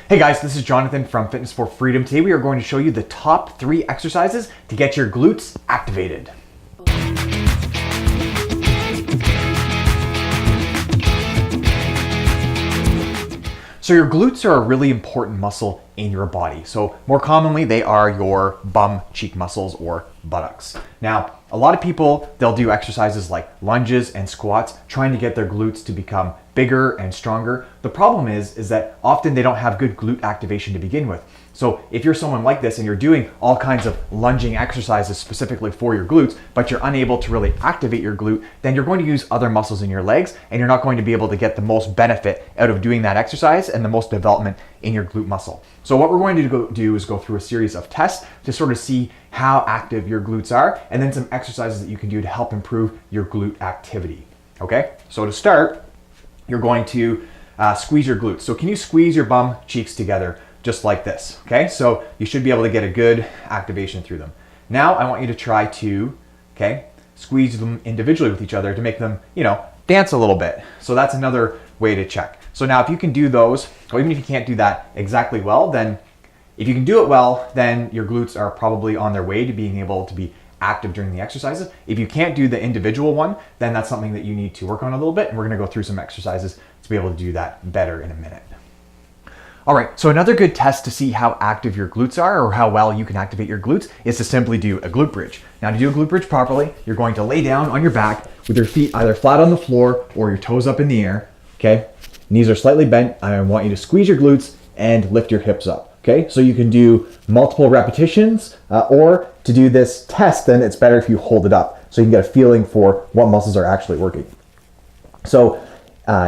Hey guys, this is Jonathan from Fitness for Freedom. Today we are going to show you the top 3 exercises to get your glutes activated. So your glutes are a really important muscle in your body. So more commonly, they are your bum cheek muscles or buttocks. Now, a lot of people, they'll do exercises like lunges and squats, trying to get their glutes to become bigger and stronger. The problem is that often they don't have good glute activation to begin with. So if you're someone like this and you're doing all kinds of lunging exercises specifically for your glutes, but you're unable to really activate your glute, then you're going to use other muscles in your legs and you're not going to be able to get the most benefit out of doing that exercise and the most development in your glute muscle. So what we're going to do is go through a series of tests to sort of see how active your glutes are, and then some exercises that you can do to help improve your glute activity. Okay, so to start, you're going to squeeze your glutes. So can you squeeze your bum cheeks together just like this? Okay, so you should be able to get a good activation through them. Now I want you to try to, squeeze them individually with each other to make them, dance a little bit. So that's another way to check. So now if you can do those, or even if you can't do that exactly well, then if you can do it well, then your glutes are probably on their way to being able to be active during the exercises. If you can't do the individual one, then that's something that you need to work on a little bit, and we're gonna go through some exercises to be able to do that better in a minute. All right, so another good test to see how active your glutes are or how well you can activate your glutes is to simply do a glute bridge. Now to do a glute bridge properly, you're going to lay down on your back with your feet either flat on the floor or your toes up in the air, okay? Knees are slightly bent. I want you to squeeze your glutes and lift your hips up. Okay, so you can do multiple repetitions, or to do this test, then it's better if you hold it up so you can get a feeling for what muscles are actually working. So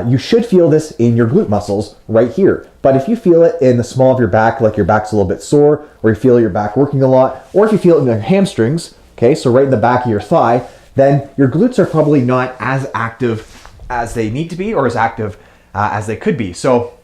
you should feel this in your glute muscles right here. But if you feel it in the small of your back, like your back's a little bit sore, or you feel your back working a lot, or if you feel it in your hamstrings, okay, so right in the back of your thigh, then your glutes are probably not as active as they need to be or as active as they could be. So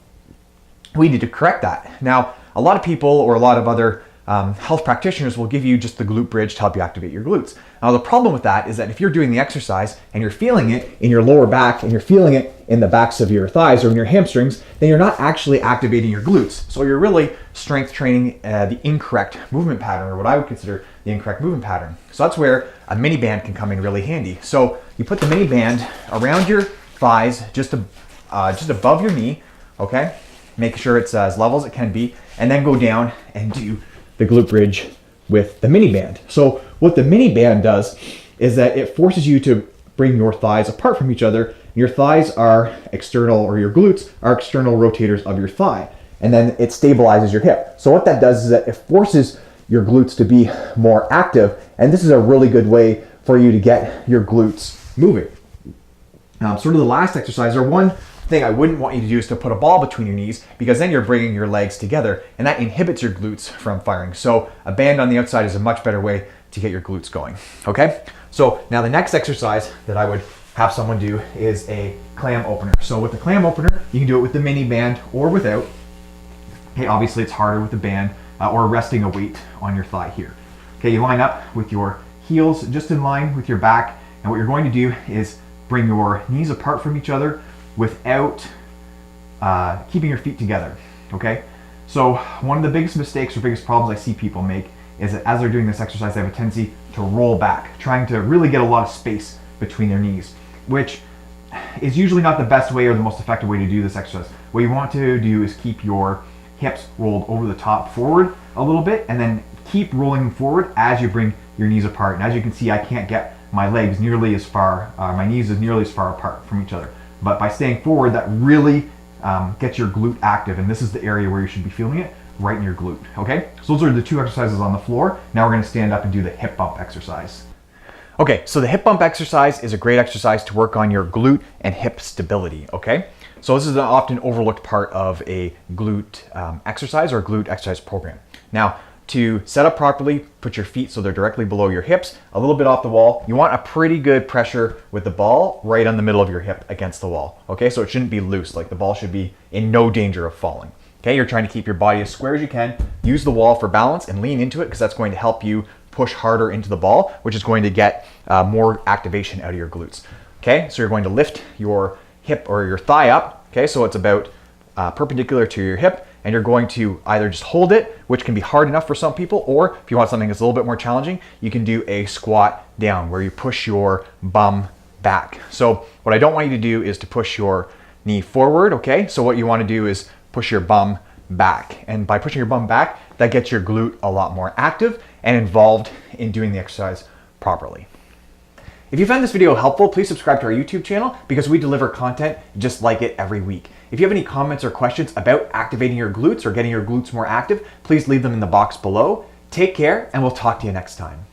we need to correct that. Now, a lot of people or a lot of other health practitioners will give you just the glute bridge to help you activate your glutes. Now the problem with that is that if you're doing the exercise and you're feeling it in your lower back and you're feeling it in the backs of your thighs or in your hamstrings, then you're not actually activating your glutes. So you're really strength training the incorrect movement pattern, or what I would consider the incorrect movement pattern. So that's where a mini band can come in really handy. So you put the mini band around your thighs, just above your knee, okay? Make sure it's as level as it can be, and then go down and do the glute bridge with the mini band. So what the mini band does is that it forces you to bring your thighs apart from each other. Your thighs are external, or your glutes are external rotators of your thigh, and then it stabilizes your hip. So what that does is that it forces your glutes to be more active, and this is a really good way for you to get your glutes moving. Sort of the last exercise, or one thing I wouldn't want you to do, is to put a ball between your knees, because then you're bringing your legs together and that inhibits your glutes from firing. So a band on the outside is a much better way to get your glutes going. Okay, so now the next exercise that I would have someone do is a clam opener. So with the clam opener, you can do it with the mini band or without. Okay, obviously it's harder with the band or resting a weight on your thigh here. Okay, you line up with your heels just in line with your back, and what you're going to do is bring your knees apart from each other without keeping your feet together, okay? So one of the biggest mistakes or biggest problems I see people make is that as they're doing this exercise, they have a tendency to roll back, trying to really get a lot of space between their knees, which is usually not the best way or the most effective way to do this exercise. What you want to do is keep your hips rolled over the top forward a little bit, and then keep rolling forward as you bring your knees apart. And as you can see, I can't get my legs nearly as far, my knees is nearly as far apart from each other. But by staying forward, that really gets your glute active, and this is the area where you should be feeling it, right in your glute, okay? So those are the 2 exercises on the floor. Now we're gonna stand up and do the hip bump exercise. Okay, so the hip bump exercise is a great exercise to work on your glute and hip stability, okay? So this is an often overlooked part of a glute exercise or glute exercise program. Now, to set up properly, put your feet so they're directly below your hips, a little bit off the wall. You want a pretty good pressure with the ball right on the middle of your hip against the wall. Okay, so it shouldn't be loose, like the ball should be in no danger of falling. Okay, you're trying to keep your body as square as you can. Use the wall for balance and lean into it, because that's going to help you push harder into the ball, which is going to get more activation out of your glutes. Okay, so you're going to lift your hip or your thigh up. Okay, so it's about perpendicular to your hip, and you're going to either just hold it, which can be hard enough for some people, or if you want something that's a little bit more challenging, you can do a squat down where you push your bum back. So what I don't want you to do is to push your knee forward, okay? So what you want to do is push your bum back. And by pushing your bum back, that gets your glute a lot more active and involved in doing the exercise properly. If you found this video helpful, please subscribe to our YouTube channel because we deliver content just like it every week. If you have any comments or questions about activating your glutes or getting your glutes more active, please leave them in the box below. Take care, and we'll talk to you next time.